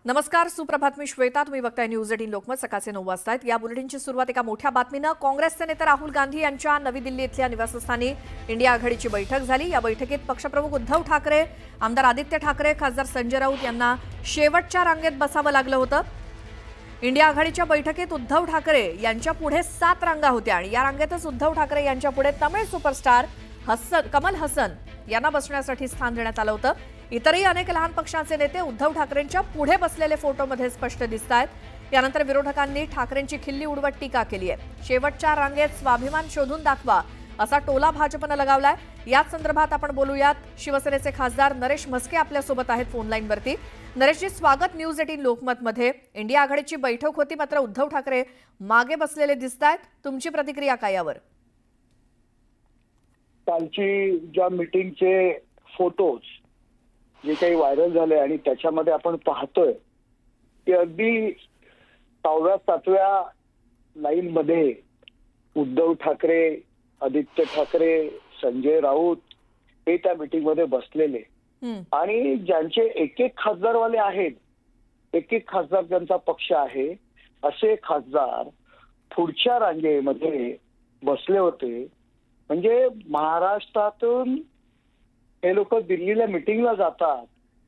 नमस्कार, सुप्रभात. मी श्वेता. तुम्ही बघताय न्यूज 18 लोकमत. सकाळचे 9 वाजता आहेत. या बुलेटिनची सुरुवात एका मोठ्या बातमीनं. काँग्रेसचे नेते राहुल गांधी यांच्या नवी दिल्ली इथल्या निवासस्थानी इंडिया आघाडीची बैठक झाली. या बैठकीत पक्षप्रमुख उद्धव ठाकरे, आमदार आदित्य ठाकरे, खासदार संजय राऊत यांना शेवटच्या रांगेत बसावं लागलं होतं. इंडिया आघाडीच्या बैठकीत उद्धव ठाकरे यांच्या पुढे 7 रांगा होत्या आणि या रांगेतच उद्धव ठाकरे यांच्या पुढे तमिळ सुपरस्टार कमल हसन यांना बसण्यासाठी स्थान देण्यात आलं होतं. इतरही अनेक लहान पक्षाचे नेते उद्धव ठाकरेंच्या पुढे बसलेले फोटोमध्ये स्पष्ट दिसतायत. यानंतर विरोधकांनी ठाकरेंची खिल्ली उडवत टीका केली आहे. शेवटच्या रांगेत स्वाभिमान शोधून दाखवा असा टोला भाजपनं लगावलाय. याच संदर्भात आपण बोलूयात. शिवसेनेचे खासदार नरेश म्हस्के आपल्यासोबत आहेत फोन लाईनवरती. नरेशजी, स्वागत न्यूज 18 लोकमतमध्ये. इंडिया आघाडीची बैठक होती, मात्र उद्धव ठाकरे मागे बसलेले दिसतायत. तुमची प्रतिक्रिया काय यावर? कालची ज्या मीटिंगचे फोटोज जे काही व्हायरल झाले आणि त्याच्यामध्ये आपण पाहतोय की अगदी 6व्या-7व्या लाईन मध्ये उद्धव ठाकरे, आदित्य ठाकरे, संजय राऊत हे त्या मीटिंग मध्ये बसलेले आणि ज्यांचे एक खासदारवाले आहेत, एक खासदार ज्यांचा पक्ष आहे, असे खासदार पुढच्या रांगेमध्ये बसले होते. म्हणजे महाराष्ट्रातून हे लोक दिल्लीला मिटिंगला जातात.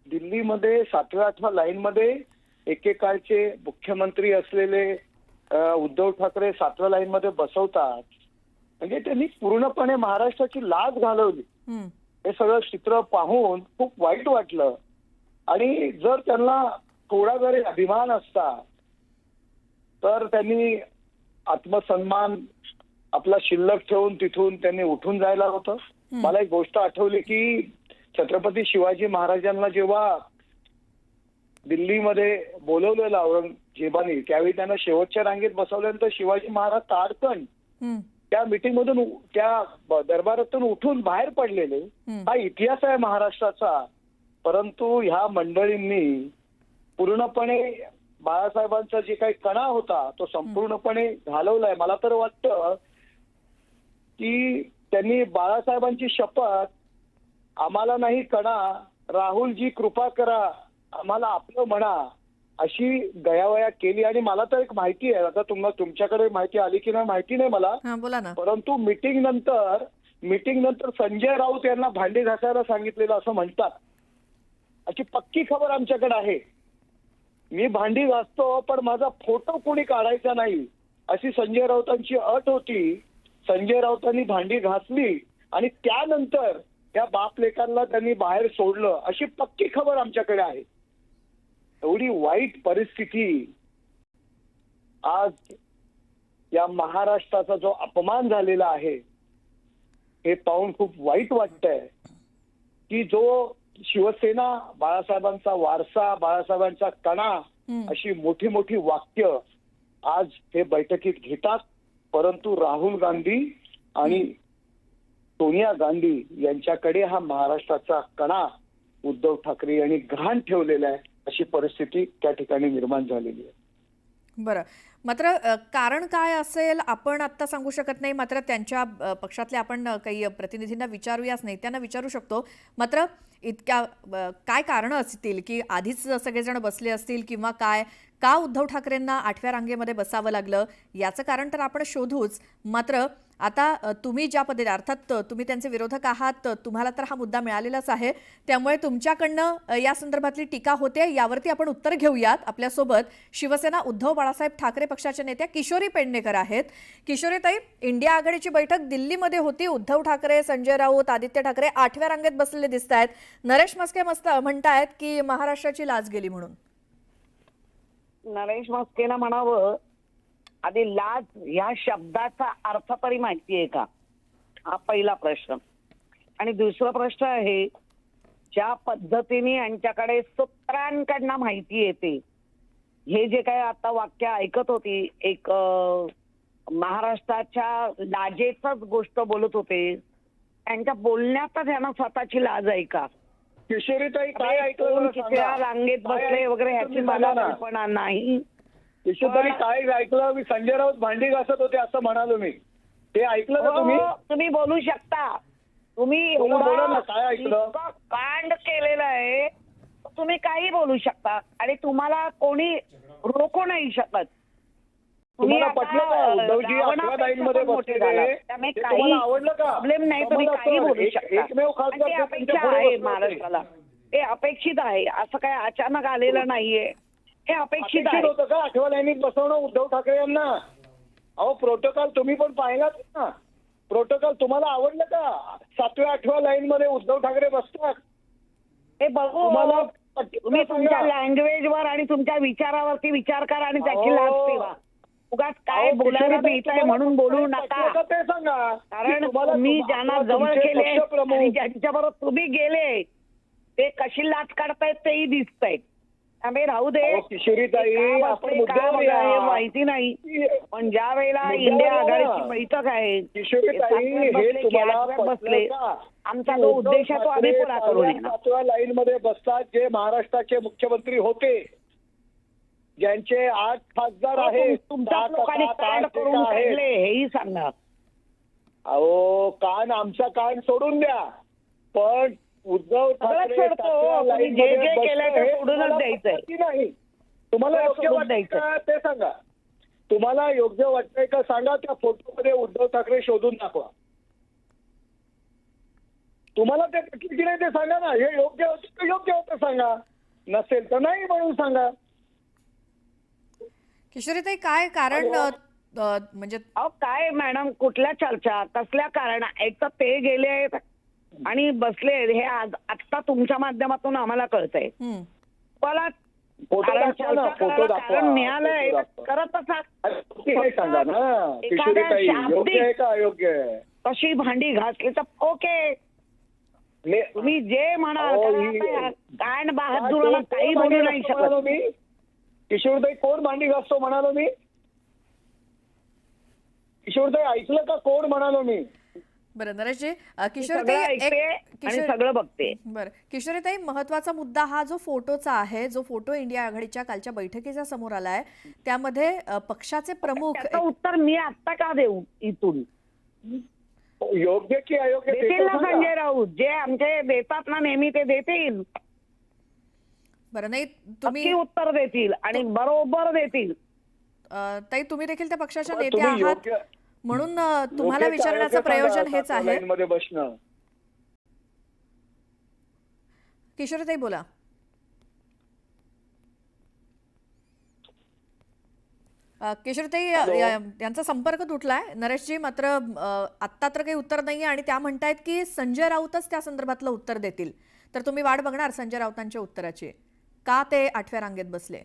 दिल्लीमध्ये 7व्या-8व्या लाईन मध्ये एकेकाळचे मुख्यमंत्री असलेले उद्धव ठाकरे 7व्या लाईन मध्ये बसवतात. म्हणजे त्यांनी पूर्णपणे महाराष्ट्राची लाज घालवली. हे सगळं चित्र पाहून खूप वाईट वाटलं. आणि जर त्यांना थोडा जरी अभिमान असता तर त्यांनी आत्मसन्मान आपला शिल्लक ठेवून तिथून त्यांनी उठून जायला होतं. मला एक गोष्ट आठवली की छत्रपती शिवाजी महाराजांना जेव्हा दिल्लीमध्ये बोलवलेलं औरंगजेबाने, त्यावेळी त्यांना शेवटच्या रांगेत बसवल्यानंतर शिवाजी महाराज ताडकन त्या मीटिंग मधून, त्या दरबारातून उठून बाहेर पडलेले. हा इतिहास आहे महाराष्ट्राचा. परंतु ह्या मंडळींनी पूर्णपणे बाळासाहेबांचा जे काही कणा होता तो संपूर्णपणे घालवलाय. मला तर वाटतं की त्यांनी बाळासाहेबांची शपथ, आम्हाला नाही कणा, राहुलजी कृपा करा, आम्हाला आपलं म्हणा, अशी गयावया केली. आणि मला तर एक माहिती आहे, आता तुमच्याकडे माहिती आली की नाही माहिती नाही मला, बोला ना. परंतु मीटिंग नंतर संजय राऊत यांना भांडी घासायला सांगितलेलं असं म्हणतात. अशी पक्की खबर आमच्याकडे आहे. मी भांडी घासतो पण माझा फोटो कोणी काढायचा नाही, अशी संजय राऊतांची अट होती. संजय राऊतांनी भांडी घासली आणि त्यानंतर त्या बाप लेकांना त्यांनी बाहेर सोडलं, अशी पक्की खबर आमच्याकडे आहे. एवढी वाईट परिस्थिती आज या महाराष्ट्राचा जो अपमान झालेला आहे हे पाहून खूप वाईट वाटतंय की जो शिवसेना, बाळासाहेबांचा वारसा, बाळासाहेबांचा कणा, अशी मोठी मोठी वाक्य आज हे बैठकीत घेतात. परंतु राहुल गांधी आणि सोनिया गांधी यांच्याकडे हा महाराष्ट्राचा कणा उद्धव ठाकरे यांनी गहाण ठेवलेला आहे, अशी परिस्थिती त्या ठिकाणी निर्माण झालेली आहे. बरं, मात्र कारण काय असेल आपण आता सांगू शकत नाही. मात्र त्यांच्या पक्षातले आपण काही प्रतिनिधींना विचारूयाच नाही, त्यांना विचारू शकतो. मात्र इतक्या काय कारणं असतील की आधीच सगळेजण बसले असतील किंवा काय, का उद्धव ठाकरेंना 8व्या रांगेमध्ये बसावं लागलं, याचं कारण तर आपण शोधूच. मात्र आता तुम्ही ज्या पद्धतीने, अर्थात तुम्ही त्यांचे विरोधक आहात, तुम्हाला तर हा मुद्दा मिळालेलाच आहे, त्यामुळे तुमच्याकडनं या संदर्भातली टीका होते, यावरती आपण उत्तर घेऊयात. आपल्यासोबत शिवसेना उद्धव बाळासाहेब ठाकरे पक्षाच्या नेत्या किशोरी पेडणेकर आहेत. किशोरीताई, इंडिया आघाडीची बैठक दिल्लीमध्ये होती. उद्धव ठाकरे, संजय राऊत, आदित्य ठाकरे 8व्या रांगेत बसलेले दिसत आहेत. नरेश म्हस्के म्हणतायत की महाराष्ट्राची लाज गेली म्हणून. नरेश म्हस्केला म्हणावं, आधी लाज या शब्दाचा अर्थ तरी माहितीये का, हा पहिला प्रश्न. आणि दुसरा प्रश्न आहे, ज्या पद्धतीने यांच्याकडे सूत्रांकडनं माहिती येते, हे जे काय आता वाक्य ऐकत होती, एक महाराष्ट्राच्या लाजेचंच गोष्ट बोलत होते, त्यांच्या बोलण्यातच यांना स्वतःची लाज आहे का? किशोरीताई, काय ऐकलं, किती रांगेत बसले वगैरे ह्याची मला कल्पना नाही. किशोरी, काय ऐकलं? मी संजय राऊत भांडी घासत होते असं म्हणालो मी, ते ऐकलं का तुम्ही? तुम्ही बोलू शकता. तुम्ही बोला ना, काय ऐकलं? कांड केलेलं आहे, तुम्ही काही बोलू शकता आणि तुम्हाला कोणी रोखू नाही शकत. तुम्हाला पटलं का उद्धवजी 11 लाईनमध्ये बसलेले त्यामुळे ते काही तुम्हाला आवडलं का? प्रॉब्लेम नाही, तुम्ही काही बोलू शकता. एकमेव खासदार आणि ते ते अपेक्षा तुमच्या पुढे आहे बसले होते. महाराष्ट्राला, ते अपेक्षित आहे. असं काय अचानक आलेलं नाहीये, हे अपेक्षित आहे. होतं का 8व्या लाईनीत बसवणं उद्धव ठाकरे यांना? अहो प्रोटोकॉल तुम्ही पण पाहिलात ना, प्रोटोकॉल तुम्हाला आवडलं का? 7व्या 8व्या लाईन मध्ये उद्धव ठाकरे बसतात. हे बघू, तुम्ही तुमच्या लँग्वेजवर आणि तुमच्या विचारावरती विचार करा आणि त्याची लाभ ठेवा. उगाच काय बोलायला मिळतंय म्हणून बोलू नका. ते सांगा, कारण तुम्ही ज्यांना जवळ केले आणि ज्यांच्याबरोबर तुम्ही गेले ते कशी लाच काढतायत तेही दिसतंय. त्यामुळे राहू दे. किशोरीताई, आपण मुद्द्यावर हे या. माहिती नाही, पण ज्या वेळेला इंडिया आघाडीची बैठक आहे, किशोरीताई, हे तुम्हाला बसले, आमचा जो उद्देश आहे तो आम्ही पुरा करू नये. 7व्या लाईन मध्ये बसतात जे महाराष्ट्राचे मुख्यमंत्री होते, ज्यांचे 8 खासदार आहेत. तुमच्याच लोकांनी कान करून काढले हेही सांगा. अहो कान, आमचा कान सोडून द्या, पण उद्धव ठाकरे सोडतो. 7व्या तुम्ही लाईन जे मध्ये जे केलंय ते बसणं हे सोडूनच तुम्हाला द्यायचंय. पटतं की नाही? तुम्हाला योग्य सोडून वाटतंय द्यायचंय. का ते सांगा. तुम्हाला योग्य वाटतंय का सांगा. त्या फोटोमध्ये उद्धव ठाकरे शोधून दाखवा. तुम्हाला ते पटलं की नाही ते सांगा ना. हे योग्य होतं का योग्य होतं सांगा, नसेल तर नाही म्हणून सांगा. किशोरीताई, काय कारण म्हणजे अहो काय मॅडम, कुठल्या चर्चा, कसल्या कारण? एक तर ते गेले आहेत आणि बसले, हे आज आत्ता तुमच्या माध्यमातून आम्हाला कळतंय. मला फोटो दाखवा ना, फोटो दाखवा. कारण मिळालंय करत हे सांगा ना किशोरीताई, योग्य आहे का अयोग्य आहे? कशी भांडी घासली तर ओके, तुम्ही जे म्हणाल. कान बहादुराला काही बोलू नाही शकत. मी किशोरताई, कोण भांडी घासतो म्हणालो मी? किशोरताई, ऐकलं का कोण म्हणालो मी? बरं नरेशजी, सगळं किशोरीताई ऐकते आणि सगळं बघते. बरं किशोरीताई, महत्वाचा मुद्दा हा जो फोटोचा आहे, जो फोटो इंडिया आघाडीच्या कालच्या बैठकीचा समोर आलाय, त्यामध्ये पक्षाचे प्रमुख त्याचं उत्तर मी आत्ता का देऊ इथून? योग्य की अयोग्य देतील ना संजय राऊत, जे आमचे देतात ना नेहमी ते देतील. बरं नाही, तुम्ही नक्की उत्तर देतील आणि बरोबर देतील. ताई, तुम्ही देखील त्या पक्षाच्या नेते तुम्ही आहात योग्य- म्हणून तुम्हाला विचारण्याचं प्रयोजन हेच आहे. मध्ये बसणं. किशोरीताई बोला. किशोरीताई, यांचा संपर्क तुटलाय. नरेशजी मात्र आत्ता तर काही उत्तर नाहीये आणि त्या म्हणतायत की संजय राऊतच त्या संदर्भातलं उत्तर देतील. तर तुम्ही वाट बघणार संजय राऊतांच्या उत्तराची, का ते 8व्या रांगेत बसले?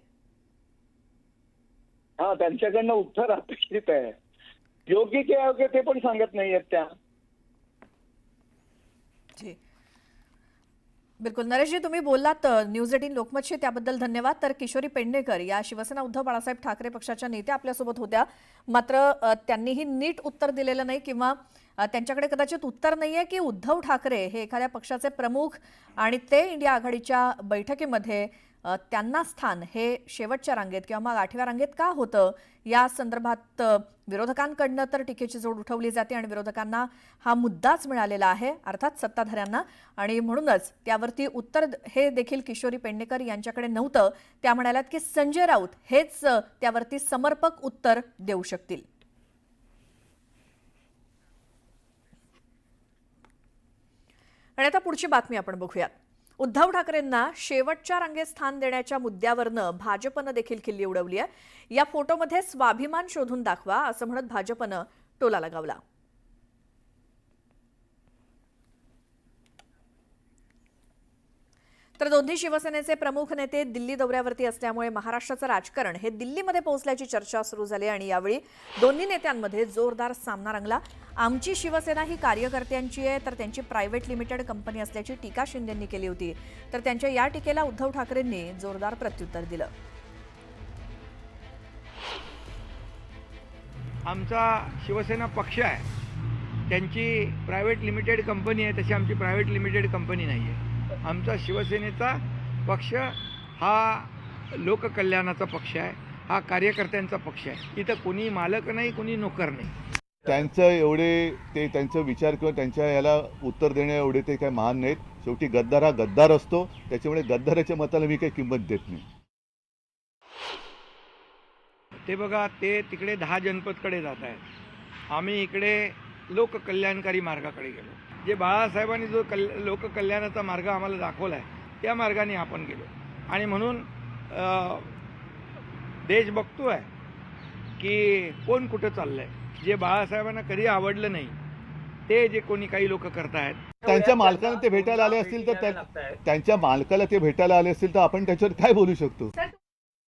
हा, त्यांच्याकडनं उत्तर अपेक्षित आहे. योग्य की अयोग्य ते पण सांगत नाहीयेत त्या. बिलकुल नरेशजी, तुम्ही बोललात न्यूज 18 लोकमतशी, त्याबद्दल धन्यवाद. तर किशोरी पेडणेकर या शिवसेना उद्धव बाळासाहेब ठाकरे पक्षाच्या नेत्या आपल्यासोबत होत्या, मात्र त्यांनीही नीट उत्तर दिलेलं नाही किंवा त्यांच्याकडे कदाचित उत्तर नाहीये की उद्धव ठाकरे हे एखाद्या पक्षाचे प्रमुख आणि ते इंडिया आघाडीच्या बैठकीमध्ये त्यांना स्थान हे शेवटच्या रांगेत किंवा मग 8व्या रांगेत का होतं, या संदर्भात विरोधकांकडनं तर टीकेची जोड उठवली जाते आणि विरोधकांना हा मुद्दाच मिळालेला आहे, अर्थात सत्ताधाऱ्यांना, आणि म्हणूनच त्यावरती उत्तर हे देखील किशोरी पेडणेकर यांच्याकडे नव्हतं. त्या म्हणाल्यात की संजय राऊत हेच त्यावरती समर्पक उत्तर देऊ शकतील. आणि आता पुढची बातमी आपण बघूयात. उद्धव ठाकरेंना शेवटच्या रांगेत स्थान देण्याच्या मुद्द्यावरनं भाजपनं देखील खिल्ली उडवली आहे. या फोटोमध्ये स्वाभिमान शोधून दाखवा असं म्हणत भाजपनं टोला लगावला. तर दोन्ही शिवसेनेचे प्रमुख नेते दिल्ली दौऱ्यावरती असल्यामुळे महाराष्ट्राचं राजकारण हे दिल्लीमध्ये पोहोचल्याची चर्चा सुरू झाली आणि यावेळी दोन्ही नेत्यांमध्ये जोरदार सामना रंगला. आमची शिवसेना ही कार्यकर्त्यांची आहे तर त्यांची प्रायव्हेट लिमिटेड कंपनी असल्याची टीका शिंदेंनी केली होती. तर त्यांच्या या टीकेला उद्धव ठाकरेंनी जोरदार प्रत्युत्तर दिलं. आमचा शिवसेना पक्ष आहे, त्यांची प्रायव्हेट लिमिटेड कंपनी आहे, तशी आमची प्रायव्हेट लिमिटेड कंपनी नाही आहे. आमचा शिवसेनेचा पक्ष हा लोककल्याणाचा पक्ष आहे, हा कार्यकर्त्यांचा पक्ष आहे. इथं कोणी मालक नाही, कोणी नोकर नाही. त्यांचं एवढे ते त्यांचं विचार किंवा त्यांच्या याला उत्तर देणे एवढे ते काही महान नाहीत. शेवटी गद्दार हा गद्दार असतो, त्याच्यामुळे गद्दाराच्या मताला मी काही किंमत देत नाही. ते बघा, ते तिकडे 10 जनपदकडे जात आहेत, आम्ही इकडे लोककल्याणकारी मार्गाकडे गेलो. जे बाळासाहेबांनी जो लोककल्याणाचा मार्ग आम्हाला दाखवला आहे त्या मार्गाने आपण गेलो. आणि म्हणून देश बघतोय की कोण कुठं चाललंय. जे बाळासाहेबांना कधी आवडलं नाही ते जे कोणी काही लोक करतायत, त्यांच्या मालकाला ते भेटायला आले असतील तर त्यांच्या मालकाला ते भेटायला आले असतील तर आपण त्याच्यावर काय बोलू शकतो.